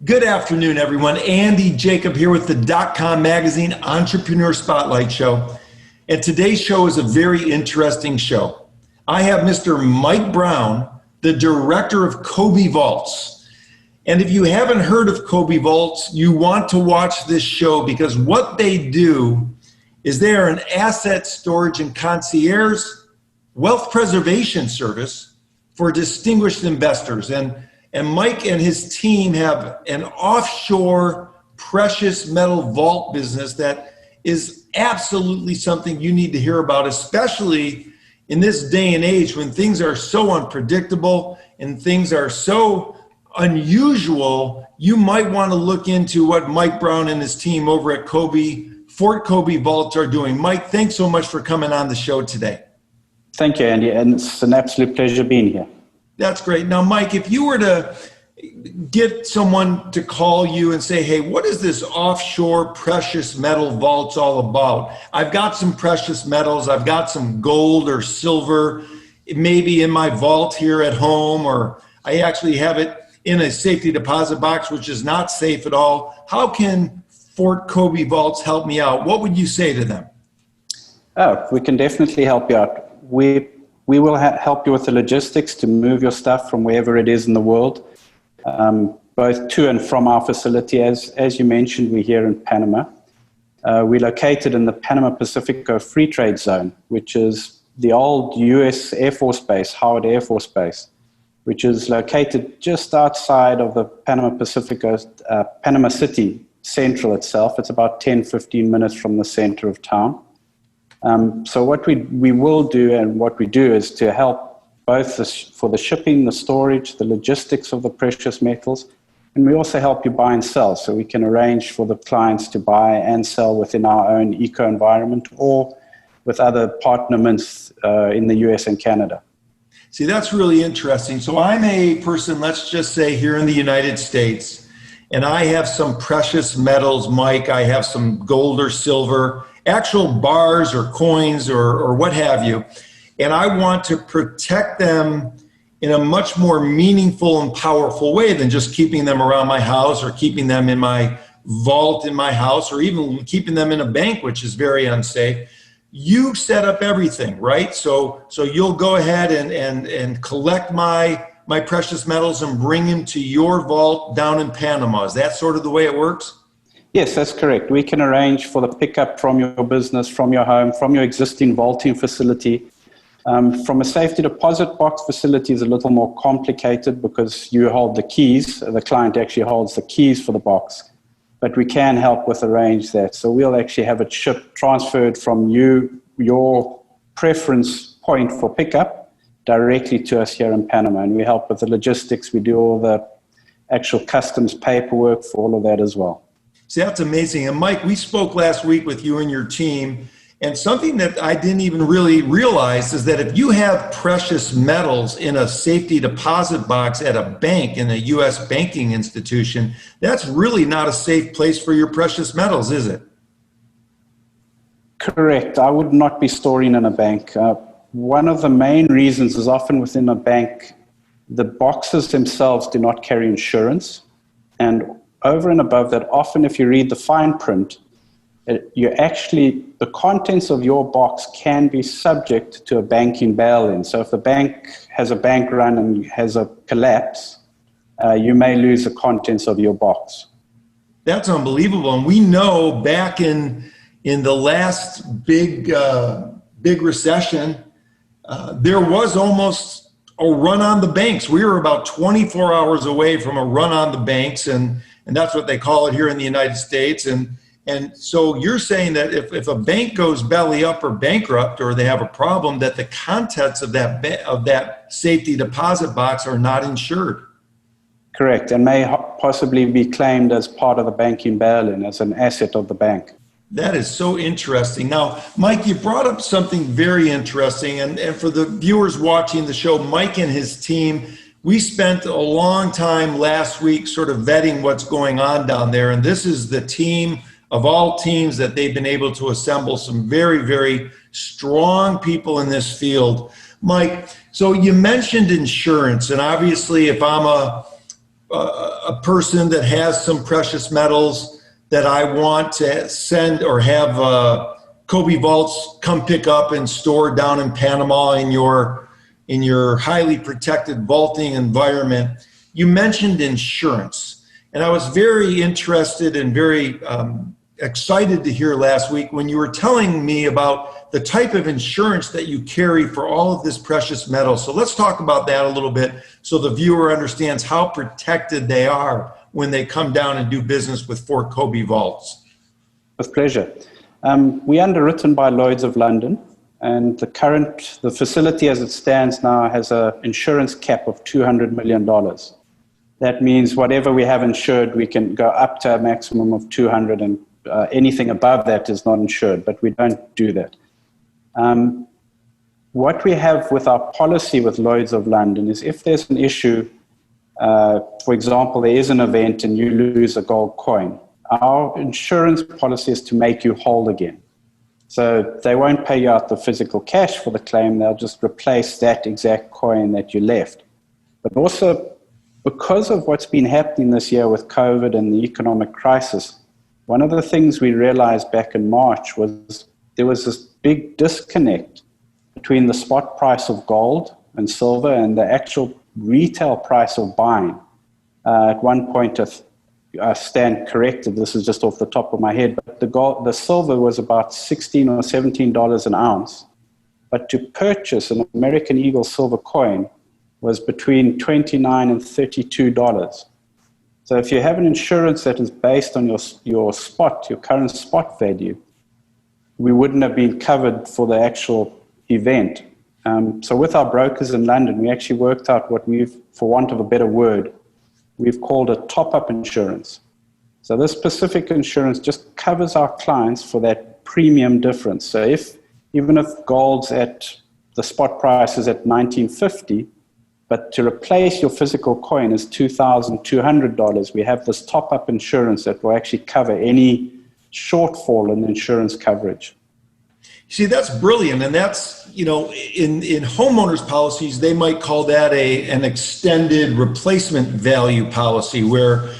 Good afternoon, everyone. Andy Jacob here with the DotCom Magazine Entrepreneur Spotlight Show. And today's show is a very interesting show. I have Mr. Mike Brown, the director of Kobbe Vaults. And if you haven't heard of Kobbe Vaults, you want to watch this show because what they do is they are an asset storage and concierge wealth preservation service for distinguished investors. And Mike and his team have an offshore precious metal vault business that is absolutely something you need to hear about, especially in this day and age when things are so unpredictable and things are so unusual. You might want to look into what Mike Brown and his team over at Fort Kobbe Vaults are doing. Mike, thanks so much for coming on the show today. Thank you, Andy, and it's an absolute pleasure being here. That's great. Now, Mike, if you were to get someone to call you and say, hey, what is this offshore precious metal vaults all about? I've got some precious metals. I've got some gold or silver, maybe in my vault here at home, or I actually have it in a safety deposit box, which is not safe at all. How can Fort Kobbe Vaults help me out? What would you say to them? Oh, we can definitely help you out. We will help you with the logistics to move your stuff from wherever it is in the world, both to and from our facility. As you mentioned, we're here in Panama. We're located in the Panama Pacifico Free Trade Zone, which is the old U.S. Air Force Base, Howard Air Force Base, which is located just outside of the Panama Pacifico, Panama City Central itself. It's about 10-15 minutes from the center of town. So what we will do and what we do is to help both for the shipping, the storage, the logistics of the precious metals, and we also help you buy and sell. So we can arrange for the clients to buy and sell within our own eco-environment or with other partners in the US and Canada. See, that's really interesting. So I'm a person, let's just say here in the United States, and I have some precious metals, Mike. I have some gold or silver, actual bars or coins or what have you. And I want to protect them in a much more meaningful and powerful way than just keeping them around my house or keeping them in my vault in my house or even keeping them in a bank, which is very unsafe. You set up everything, right? So you'll go ahead and collect my precious metals and bring them to your vault down in Panama. Is that sort of the way it works? Yes, that's correct. We can arrange for the pickup from your business, from your home, from your existing vaulting facility. From a safety deposit box facility is a little more complicated because you hold the keys. The client actually holds the keys for the box. But we can help with arrange that. So we'll actually have it shipped, transferred from your preference point for pickup directly to us here in Panama. And we help with the logistics. We do all the actual customs paperwork for all of that as well. See, that's amazing. And Mike, we spoke last week with you and your team, and something that I didn't even really realize is that if you have precious metals in a safety deposit box at a bank, in a U.S. banking institution, that's really not a safe place for your precious metals, is it? Correct. I would not be storing in a bank. One of the main reasons is often within a bank, the boxes themselves do not carry insurance. And over and above that, often if you read the fine print, the contents of your box can be subject to a banking bail-in. So if the bank has a bank run and has a collapse, you may lose the contents of your box. That's unbelievable. And we know back in the last big recession, there was almost a run on the banks. We were about 24 hours away from a run on the banks, and that's what they call it here in the United States. And so you're saying that if a bank goes belly up or bankrupt or they have a problem, that the contents of that safety deposit box are not insured. Correct, and may possibly be claimed as part of the banking bail-in, as an asset of the bank. That is so interesting. Now, Mike, you brought up something very interesting, and for the viewers watching the show, Mike and his team, we spent a long time last week sort of vetting what's going on down there, and this is the team of all teams that they've been able to assemble some very, very strong people in this field. Mike, so you mentioned insurance, and obviously if I'm a person that has some precious metals that I want to send or have Kobbe Vaults come pick up and store down in Panama in your highly protected vaulting environment. You mentioned insurance, and I was very interested and very excited to hear last week when you were telling me about the type of insurance that you carry for all of this precious metal. So let's talk about that a little bit so the viewer understands how protected they are when they come down and do business with Fort Kobbe Vaults. With pleasure. We're underwritten by Lloyds of London, and the facility as it stands now has an insurance cap of $200 million. That means whatever we have insured, we can go up to a maximum of 200, and anything above that is not insured, but we don't do that. What we have with our policy with Lloyds of London is if there's an issue, for example, there is an event and you lose a gold coin, our insurance policy is to make you whole again. So they won't pay you out the physical cash for the claim, they'll just replace that exact coin that you left. But also, because of what's been happening this year with COVID and the economic crisis, one of the things we realized back in March was there was this big disconnect between the spot price of gold and silver and the actual retail price of buying. At one point, I stand corrected, this is just off the top of my head, but the silver was about $16 or $17 an ounce. But to purchase an American Eagle silver coin was between $29 and $32. So if you have an insurance that is based on your current spot value, we wouldn't have been covered for the actual event. So with our brokers in London, we actually worked out what for want of a better word, we've called a top-up insurance. So this specific insurance just covers our clients for that premium difference. So even if gold's at the spot price is at $19.50, but to replace your physical coin is $2,200, we have this top-up insurance that will actually cover any shortfall in insurance coverage. See, that's brilliant. And that's, in homeowners policies, they might call that an extended replacement value policy, where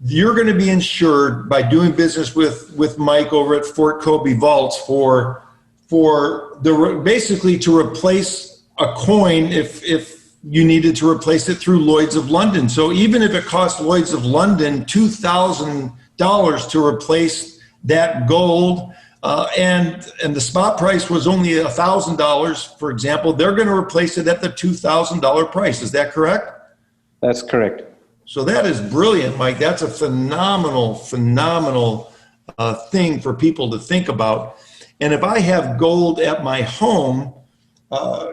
you're going to be insured by doing business with Mike over at Fort Kobbe Vaults basically to replace a coin if you needed to replace it through Lloyds of London. So even if it cost Lloyds of London $2,000 to replace that gold, and the spot price was only $1,000, for example, they're going to replace it at the $2,000 price. Is that correct? That's correct. So that is brilliant, Mike. That's a phenomenal thing for people to think about. And if I have gold at my home,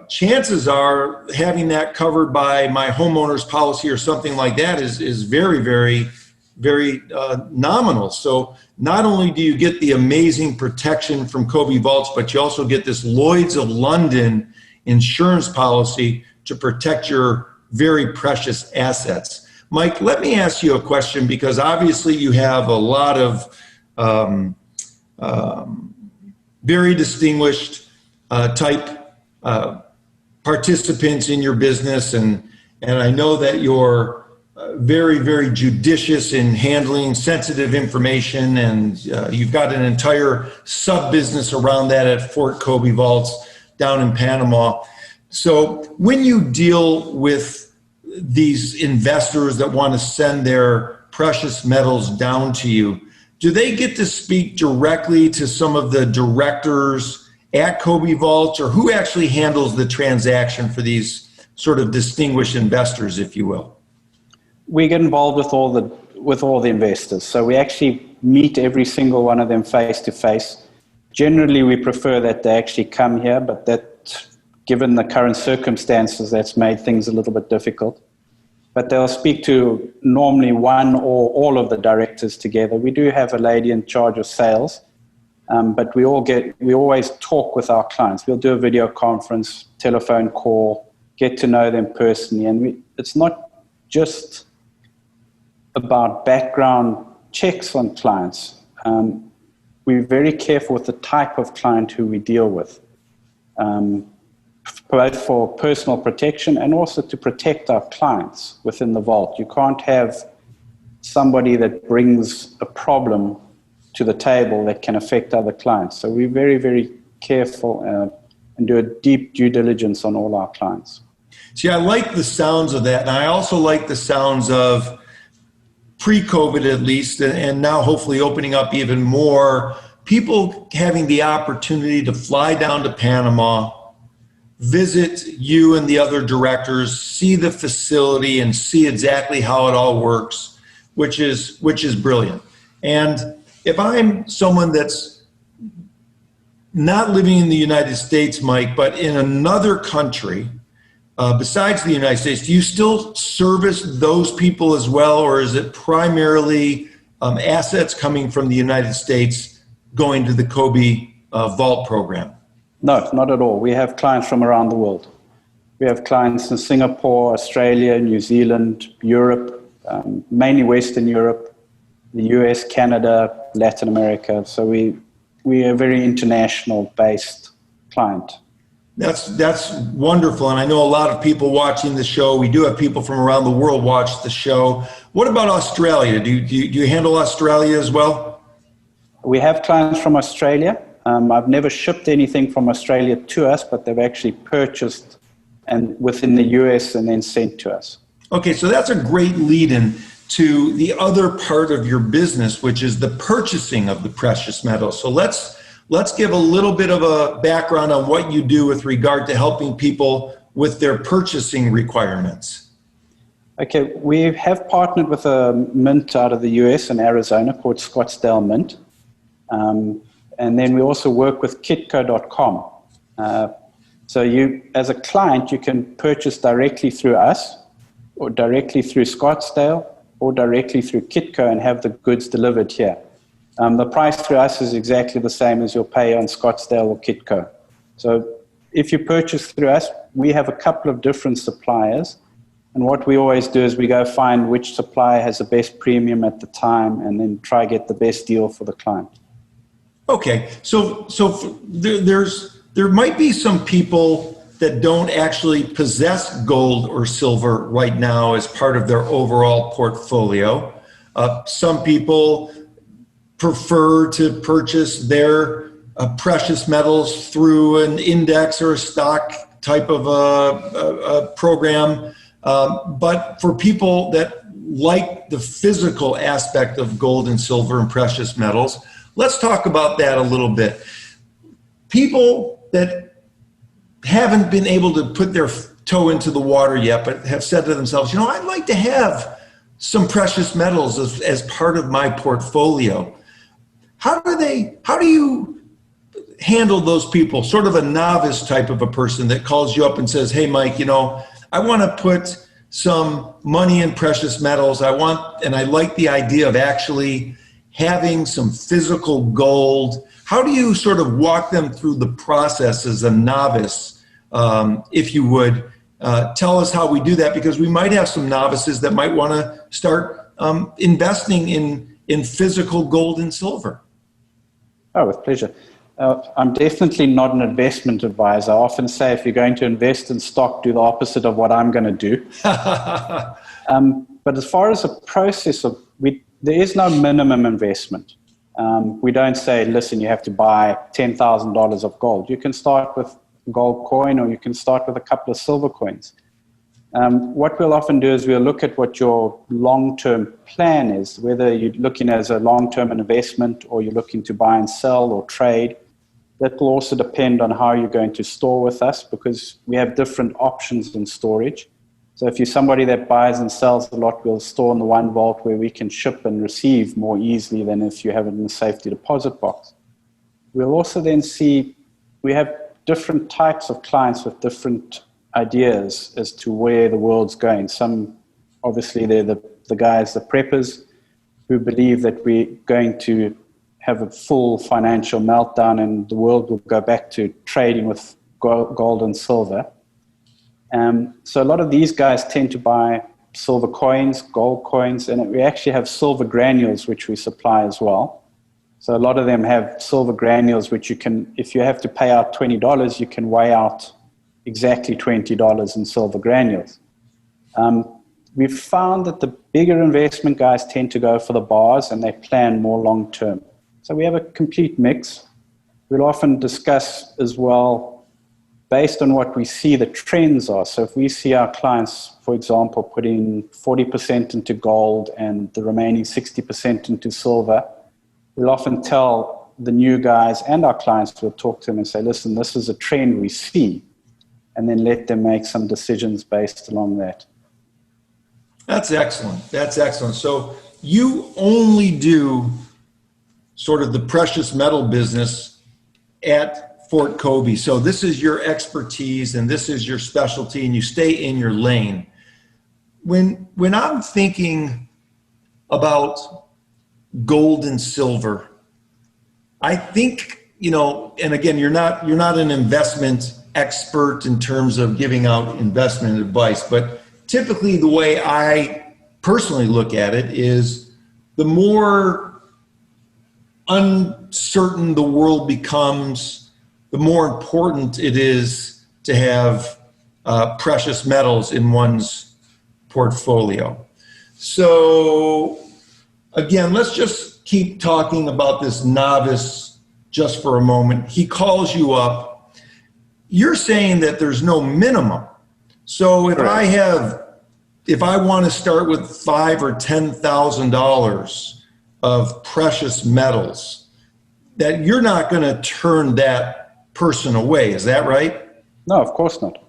chances are having that covered by my homeowner's policy or something like that is very, very, very nominal. So not only do you get the amazing protection from Kobbe Vaults, but you also get this Lloyds of London insurance policy to protect your very precious assets. Mike, let me ask you a question, because obviously you have a lot of very distinguished type participants in your business, and I know that you're very, very judicious in handling sensitive information, and you've got an entire sub-business around that at Fort Kobbe Vaults down in Panama. So when you deal with these investors that want to send their precious metals down to you, do they get to speak directly to some of the directors at Kobbe Vaults, or who actually handles the transaction for these sort of distinguished investors, if you will? We get involved with all the investors. So we actually meet every single one of them face to face. Generally, we prefer that they actually come here, but that, given the current circumstances, that's made things a little bit difficult. But they'll speak to normally one or all of the directors together. We do have a lady in charge of sales, but we always talk with our clients. We'll do a video conference, telephone call, get to know them personally. And it's not just about background checks on clients. We're very careful with the type of client who we deal with. both for personal protection and also to protect our clients within the vault. You can't have somebody that brings a problem to the table that can affect other clients. So we're very, very careful and do a deep due diligence on all our clients. See, I like the sounds of that. And I also like the sounds of pre-COVID at least, and now hopefully opening up even more, people having the opportunity to fly down to Panama, visit you and the other directors, see the facility and see exactly how it all works, which is brilliant. And if I'm someone that's not living in the United States, Mike, but in another country, besides the United States, do you still service those people as well, or is it primarily assets coming from the United States going to the Kobbe Vault program? No, not at all. We have clients from around the world. We have clients in Singapore, Australia, New Zealand, Europe, mainly Western Europe, the US, Canada, Latin America. So we are a very international based client. That's wonderful. And I know a lot of people watching the show. We do have people from around the world watch the show. What about Australia? Do you handle Australia as well? We have clients from Australia. I've never shipped anything from Australia to us, but they've actually purchased and within the US and then sent to us. Okay, so that's a great lead-in to the other part of your business, which is the purchasing of the precious metals. So let's give a little bit of a background on what you do with regard to helping people with their purchasing requirements. Okay, we have partnered with a mint out of the US and Arizona called Scottsdale Mint. And then we also work with kitco.com. So you, as a client, you can purchase directly through us or directly through Scottsdale or directly through Kitco and have the goods delivered here. The price through us is exactly the same as you'll pay on Scottsdale or Kitco. So if you purchase through us, we have a couple of different suppliers. And what we always do is we go find which supplier has the best premium at the time and then try get the best deal for the client. Okay, so there might be some people that don't actually possess gold or silver right now as part of their overall portfolio. Some people prefer to purchase their precious metals through an index or a stock type of a program. But for people that like the physical aspect of gold and silver and precious metals, let's talk about that a little bit. People that haven't been able to put their toe into the water yet, but have said to themselves, you know, I'd like to have some precious metals as part of my portfolio. How do you handle those people, sort of a novice type of a person that calls you up and says, hey, Mike, you know, I want to put some money in precious metals. And I like the idea of actually having some physical gold. How do you sort of walk them through the process as a novice, if you would? Tell us how we do that, because we might have some novices that might want to start investing in physical gold and silver. Oh, with pleasure. I'm definitely not an investment advisor. I often say if you're going to invest in stock, do the opposite of what I'm going to do. But as far as the process of, there is no minimum investment. We don't say, listen, you have to buy $10,000 of gold. You can start with a gold coin or you can start with a couple of silver coins. What we'll often do is we'll look at what your long-term plan is, whether you're looking as a long-term investment or you're looking to buy and sell or trade. That will also depend on how you're going to store with us, because we have different options in storage. So if you're somebody that buys and sells a lot, we'll store in the one vault where we can ship and receive more easily than if you have it in the safety deposit box. We'll also then see, we have different types of clients with different ideas as to where the world's going. Some, obviously, they're the guys, the preppers, who believe that we're going to have a full financial meltdown and the world will go back to trading with gold and silver. So a lot of these guys tend to buy silver coins, gold coins, and we actually have silver granules, which we supply as well. So a lot of them have silver granules, which you can, if you have to pay out $20, you can weigh out exactly $20 in silver granules. We've found that the bigger investment guys tend to go for the bars and they plan more long term. So we have a complete mix. We'll often discuss as well, based on what we see the trends are. So if we see our clients, for example, putting 40% into gold and the remaining 60% into silver, we'll often tell the new guys and our clients, we'll talk to them and say, listen, this is a trend we see, and then let them make some decisions based along that. That's excellent. That's excellent. So you only do sort of the precious metal business at Fort Kobbe. So this is your expertise and this is your specialty, and you stay in your lane. When I'm thinking about gold and silver, I think, and again, you're not an investment expert in terms of giving out investment advice, but typically the way I personally look at it is the more uncertain the world becomes, the more important it is to have precious metals in one's portfolio. So again, let's just keep talking about this novice just for a moment. He calls you up. You're saying that there's no minimum. So if I want to start with $5,000 or $10,000 of precious metals, that you're not going to turn that person away. Is that right? No, of course not.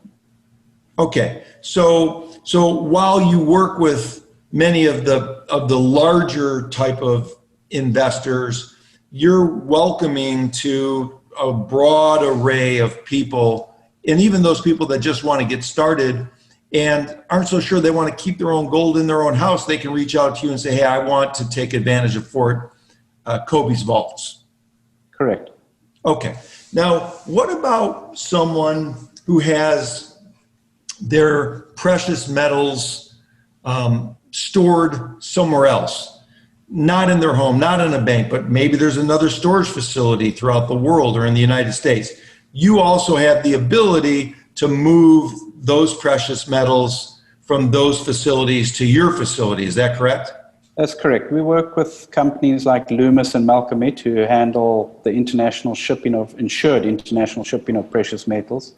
Okay. So while you work with many of the larger type of investors, you're welcoming to a broad array of people, and even those people that just want to get started and aren't so sure they want to keep their own gold in their own house, they can reach out to you and say, hey, I want to take advantage of Fort Kobbe's vaults. Correct. Okay. Now, what about someone who has their precious metals stored somewhere else, not in their home, not in a bank, but maybe there's another storage facility throughout the world or in the United States? You also have the ability to move those precious metals from those facilities to your facility. Is that correct? That's correct. We work with companies like Loomis and Malcolmette who handle the insured international shipping of precious metals.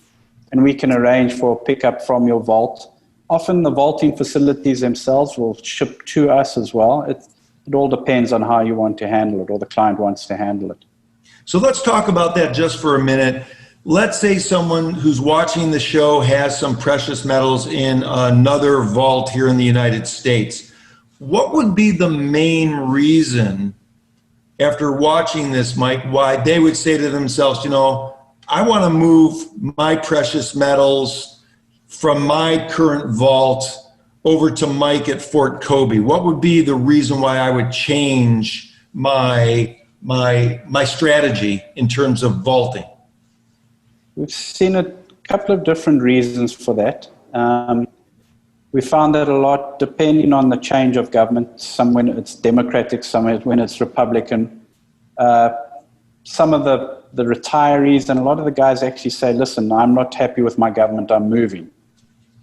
And we can arrange for pickup from your vault. Often the vaulting facilities themselves will ship to us as well. It all depends on how you want to handle it or the client wants to handle it. So let's talk about that just for a minute. Let's say someone who's watching the show has some precious metals in another vault here in the United States. What would be the main reason, after watching this, Mike, why they would say to themselves, I want to move my precious metals from my current vault over to Mike at Fort Kobbe? What would be the reason why I would change my strategy in terms of vaulting? We've seen a couple of different reasons for that. We found that a lot, depending on the change of government, some when it's Democratic, some when it's Republican. Some of the retirees and a lot of the guys actually say, listen, I'm not happy with my government, I'm moving.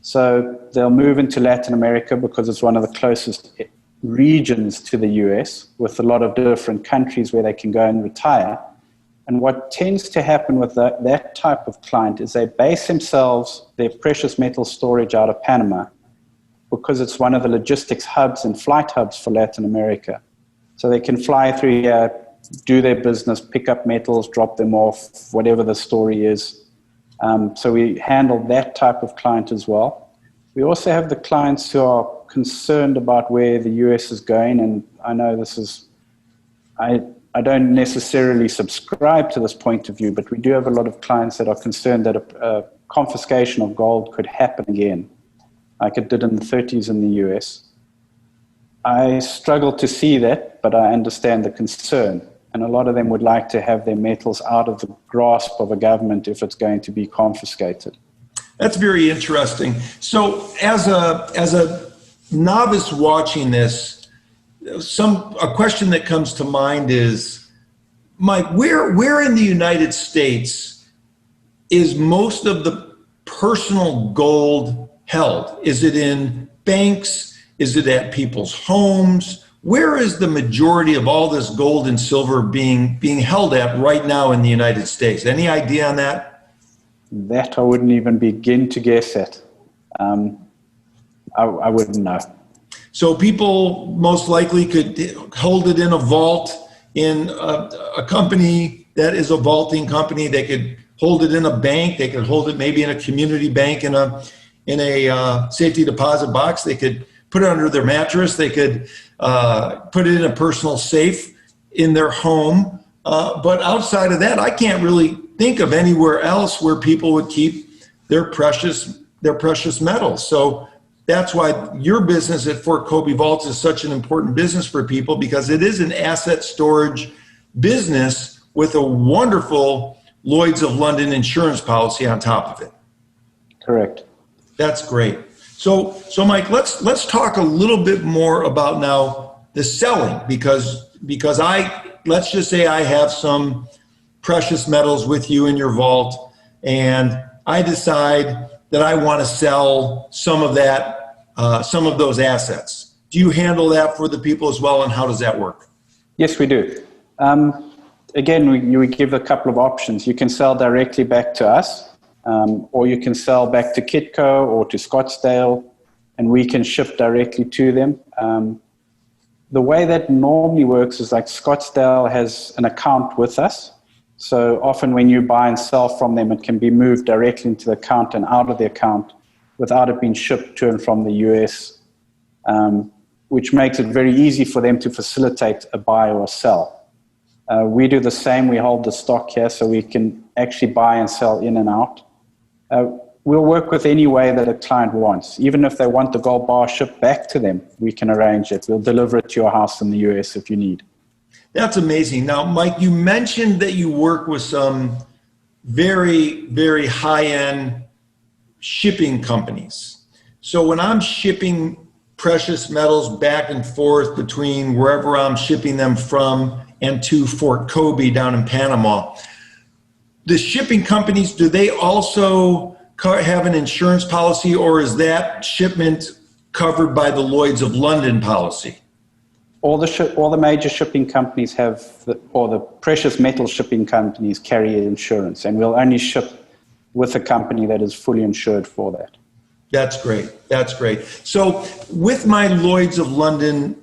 So they'll move into Latin America because it's one of the closest regions to the US with a lot of different countries where they can go and retire. And what tends to happen with that type of client is they base themselves, their precious metal storage out of Panama because it's one of the logistics hubs and flight hubs for Latin America. So they can fly through here, do their business, pick up metals, drop them off, whatever the story is. So we handle that type of client as well. We also have the clients who are concerned about where the US is going, and I know this is, I don't necessarily subscribe to this point of view, but we do have a lot of clients that are concerned that a confiscation of gold could happen again, like it did in the 30s in the US. I struggle to see that, but I understand the concern. And a lot of them would like to have their metals out of the grasp of a government if it's going to be confiscated. That's very interesting. So as a novice watching this, a question that comes to mind is, Mike, where in the United States is most of the personal gold held? Is it in banks? Is it at people's homes? Where is the majority of all this gold and silver being held at right now in the United States? Any idea on that? That I wouldn't even begin to guess at. I wouldn't know. So people most likely could hold it in a vault in a company that is a vaulting company. They could hold it in a bank. They could hold it maybe in a community bank in a safety deposit box. They could put it under their mattress. They could put it in a personal safe in their home. But outside of that, I can't really think of anywhere else where people would keep their precious metals. So that's why your business at Fort Kobbe Vaults is such an important business for people, because it is an asset storage business with a wonderful Lloyds of London insurance policy on top of it. Correct. That's great. So Mike, let's talk a little bit more about now the selling, because let's just say I have some precious metals with you in your vault, and I decide that I want to sell some of those assets. Do you handle that for the people as well, and how does that work? Yes, we do. Again, we give a couple of options. You can sell directly back to us, or you can sell back to Kitco or to Scottsdale, and we can ship directly to them. The way that normally works is like Scottsdale has an account with us. So often when you buy and sell from them, it can be moved directly into the account and out of the account without it being shipped to and from the US, which makes it very easy for them to facilitate a buy or sell. We do the same. We hold the stock here so we can actually buy and sell in and out. We'll work with any way that a client wants. Even if they want the gold bar shipped back to them, we can arrange it. We'll deliver it to your house in the US if you need. That's amazing. Now, Mike, you mentioned that you work with some very, very high-end shipping companies. So when I'm shipping precious metals back and forth between wherever I'm shipping them from and to Fort Kobbe down in Panama, the shipping companies, do they also have an insurance policy, or is that shipment covered by the Lloyds of London policy? All the major shipping companies have, or the precious metal shipping companies carry insurance, and we'll only ship with a company that is fully insured for that. That's great. That's great. So with my Lloyds of London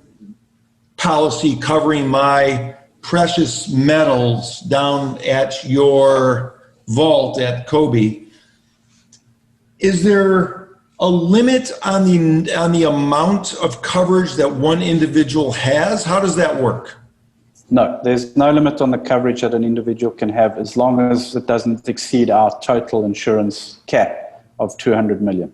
policy covering my precious metals down at your vault at Kobbe, is there a limit on the amount of coverage that one individual has? How does that work? No, there's no limit on the coverage that an individual can have, as long as it doesn't exceed our total insurance cap of 200 million.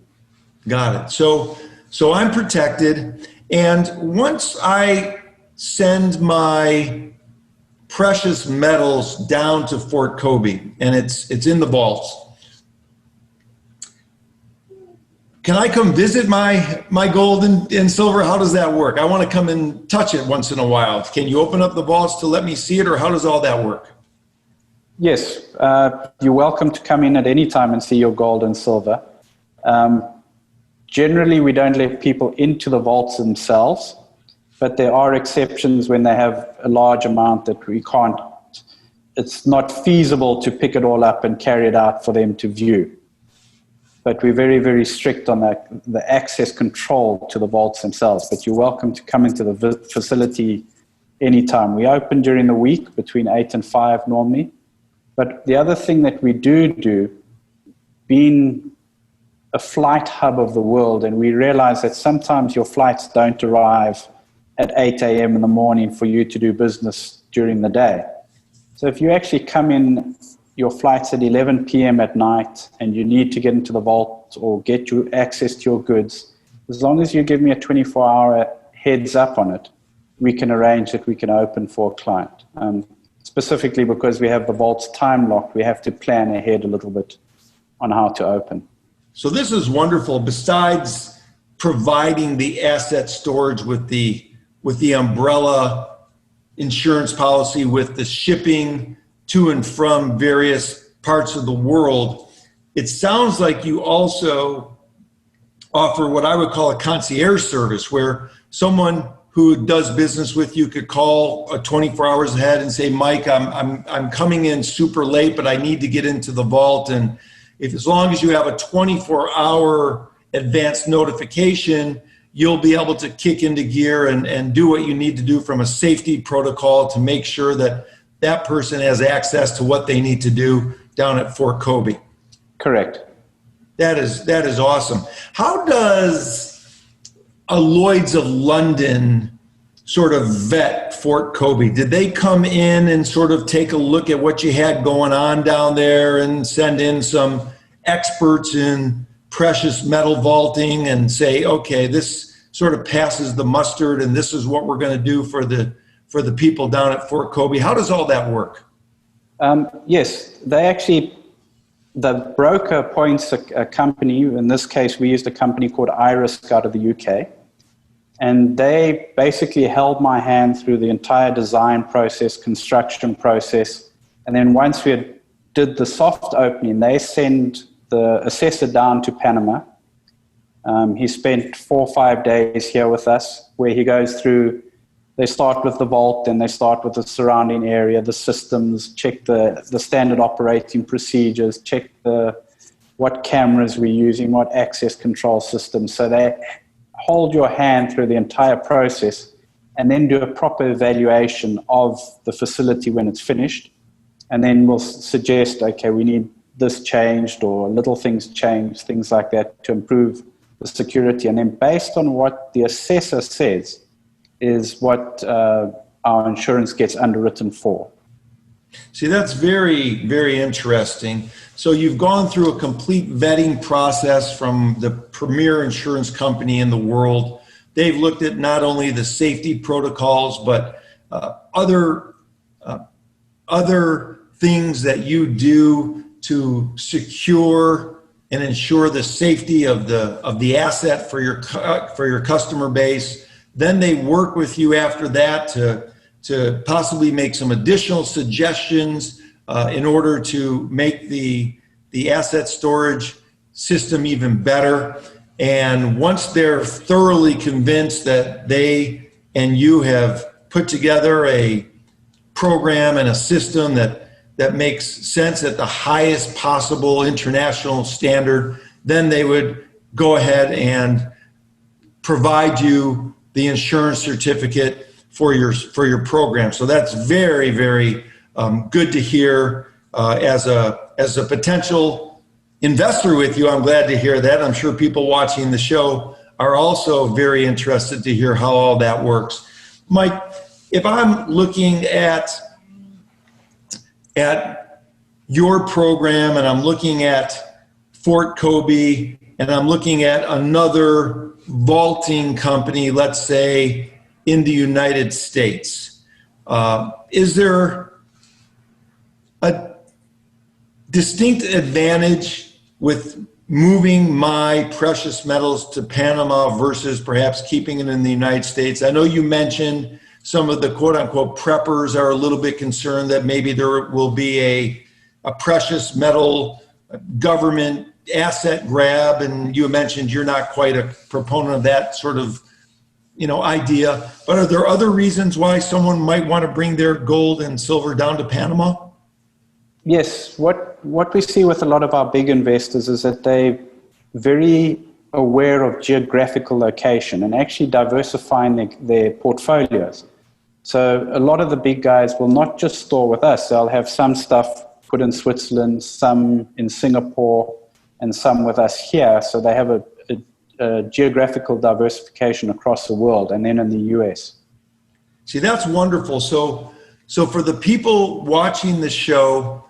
Got it. So I'm protected, and once I send my precious metals down to Fort Kobbe and it's in the vaults, can I come visit my gold and silver? How does that work? I want to come and touch it once in a while. Can you open up the vaults to let me see it, or how does all that work? Yes, you're welcome to come in at any time and see your gold and silver. Generally, we don't let people into the vaults themselves, but there are exceptions when they have a large amount that we can't. It's not feasible to pick it all up and carry it out for them to view. But we're very, very strict on the access control to the vaults themselves. But you're welcome to come into the facility anytime. We open during the week between 8 and 5 normally. But the other thing that we do, being a flight hub of the world, and we realize that sometimes your flights don't arrive at 8 a.m. in the morning for you to do business during the day. So if you actually come in, your flight's at 11 p.m. at night, and you need to get into the vault or get you access to your goods, as long as you give me a 24-hour heads up on it, we can arrange that we can open for a client. Specifically because we have the vaults time locked, we have to plan ahead a little bit on how to open. So this is wonderful. Besides providing the asset storage with the umbrella insurance policy, with the shipping to and from various parts of the world, it sounds like you also offer what I would call a concierge service, where someone who does business with you could call 24 hours ahead and say, Mike, I'm coming in super late, but I need to get into the vault. And if, as long as you have a 24-hour advance notification, you'll be able to kick into gear and do what you need to do from a safety protocol to make sure that that person has access to what they need to do down at Fort Kobbe. Correct. That is awesome. How does a Lloyds of London sort of vet Fort Kobbe? Did they come in and sort of take a look at what you had going on down there and send in some experts in precious metal vaulting and say, okay, this sort of passes the mustard and this is what we're going to do for the people down at Fort Kobbe? How does all that work? Yes, the broker appoints a company. In this case, we used a company called Iris out of the UK. And they basically held my hand through the entire design process, construction process. And then once we did the soft opening, they send the assessor down to Panama. He spent 4 or 5 days here with us, where he goes through. They start with the vault, then they start with the surrounding area, the systems, check the standard operating procedures, check what cameras we're using, what access control systems. So they hold your hand through the entire process and then do a proper evaluation of the facility when it's finished. And then we'll suggest, okay, we need this changed or little things changed, things like that to improve the security. And then based on what the assessor says, is what our insurance gets underwritten for. See, that's very, very interesting. So you've gone through a complete vetting process from the premier insurance company in the world. They've looked at not only the safety protocols, but other things that you do to secure and ensure the safety of the asset for your customer base. Then they work with you after that to possibly make some additional suggestions in order to make the asset storage system even better. And once they're thoroughly convinced that they and you have put together a program and a system that makes sense at the highest possible international standard, then they would go ahead and provide you the insurance certificate for your program. So that's very, very good to hear. As a potential investor with you, I'm glad to hear that. I'm sure people watching the show are also very interested to hear how all that works. Mike, if I'm looking at your program and I'm looking at Fort Kobbe and I'm looking at another vaulting company, let's say in the United States, is there a distinct advantage with moving my precious metals to Panama versus perhaps keeping it in the United States? I know you mentioned some of the quote unquote preppers are a little bit concerned that maybe there will be a precious metal government asset grab, and you mentioned you're not quite a proponent of that sort of idea. But are there other reasons why someone might want to bring their gold and silver down to Panama? Yes, what we see with a lot of our big investors is that they're very aware of geographical location and actually diversifying their portfolios. So a lot of the big guys will not just store with us. They'll have some stuff put in Switzerland, some in Singapore, and some with us here. So they have a geographical diversification across the world and then in the US. See, that's wonderful. So for the people watching the show,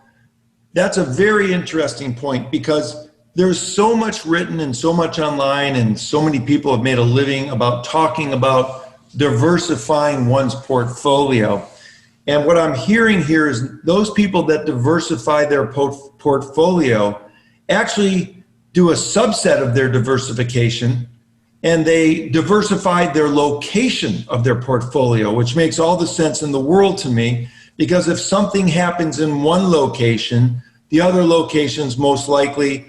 that's a very interesting point, because there's so much written and so much online, and so many people have made a living about talking about diversifying one's portfolio. And what I'm hearing here is those people that diversify their portfolio actually do a subset of their diversification, and they diversified their location of their portfolio, which makes all the sense in the world to me, because if something happens in one location, the other locations most likely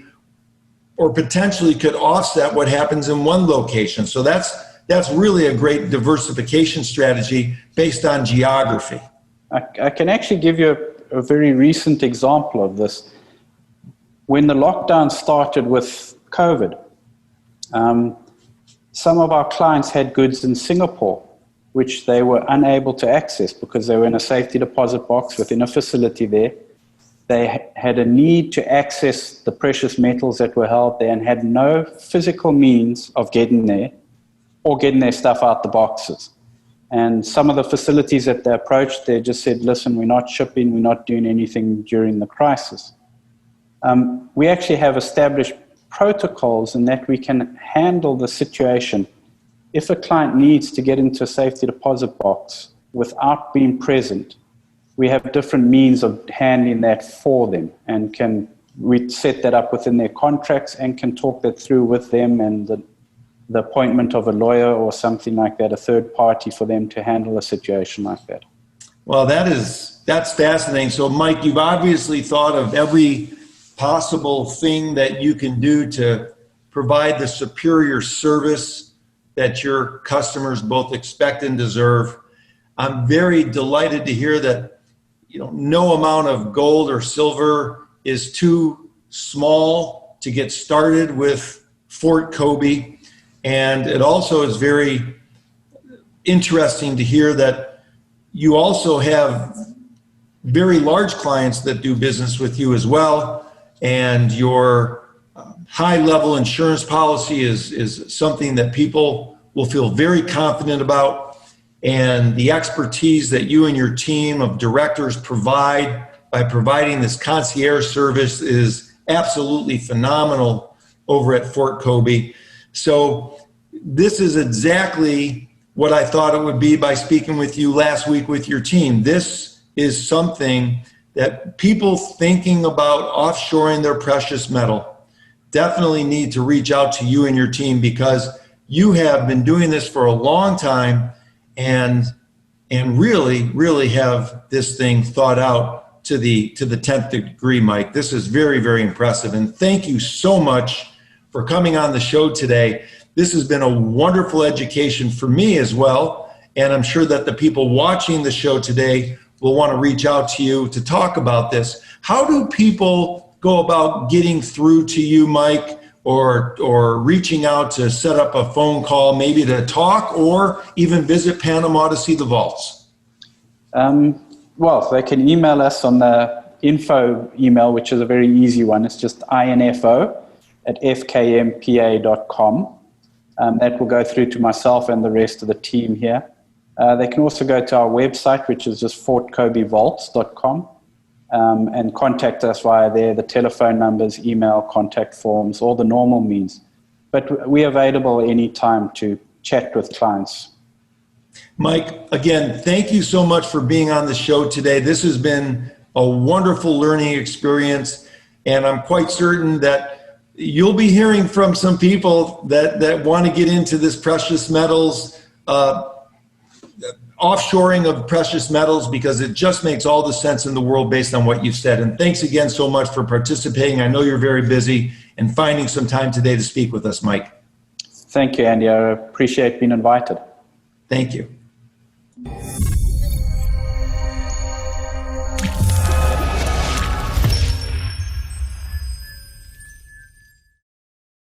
or potentially could offset what happens in one location. So that's really a great diversification strategy based on geography. I can actually give you a very recent example of this. When the lockdown started with COVID, some of our clients had goods in Singapore, which they were unable to access because they were in a safety deposit box within a facility there. They had a need to access the precious metals that were held there and had no physical means of getting there or getting their stuff out the boxes. And some of the facilities that they approached, they just said, listen, we're not shipping, we're not doing anything during the crisis. We actually have established protocols in that we can handle the situation. If a client needs to get into a safety deposit box without being present, we have different means of handling that for them, and we set that up within their contracts and can talk that through with them, and the appointment of a lawyer or something like that, a third party for them to handle a situation like that. Well, that's fascinating. So Mike, you've obviously thought of every possible thing that you can do to provide the superior service that your customers both expect and deserve. I'm very delighted to hear that no amount of gold or silver is too small to get started with Fort Kobbe. And it also is very interesting to hear that you also have very large clients that do business with you as well. And your high-level insurance policy is something that people will feel very confident about. And the expertise that you and your team of directors provide by providing this concierge service is absolutely phenomenal over at Fort Kobbe. So this is exactly what I thought it would be by speaking with you last week with your team. This is something that people thinking about offshoring their precious metal definitely need to reach out to you and your team, because you have been doing this for a long time and really have this thing thought out to the 10th degree, Mike. This is very, very impressive. And thank you so much for coming on the show today. This has been a wonderful education for me as well. And I'm sure that the people watching the show today will want to reach out to you to talk about this. How do people go about getting through to you, Mike, or reaching out to set up a phone call, maybe to talk, or even visit Panama to see the vaults? Well, they can email us on the info email, which is a very easy one. It's just info@fkmpa.com. That will go through to myself and the rest of the team here. They can also go to our website, which is just fortkobbevaults.com, and contact us via there, the telephone numbers, email, contact forms, all the normal means. But we're available anytime to chat with clients. Mike, again, thank you so much for being on the show today. This has been a wonderful learning experience, and I'm quite certain that you'll be hearing from some people that want to get into this precious metals, offshoring of precious metals, because it just makes all the sense in the world based on what you've said. And thanks again so much for participating. I know you're very busy, and finding some time today to speak with us, Mike. Thank you, Andy. I appreciate being invited. Thank you.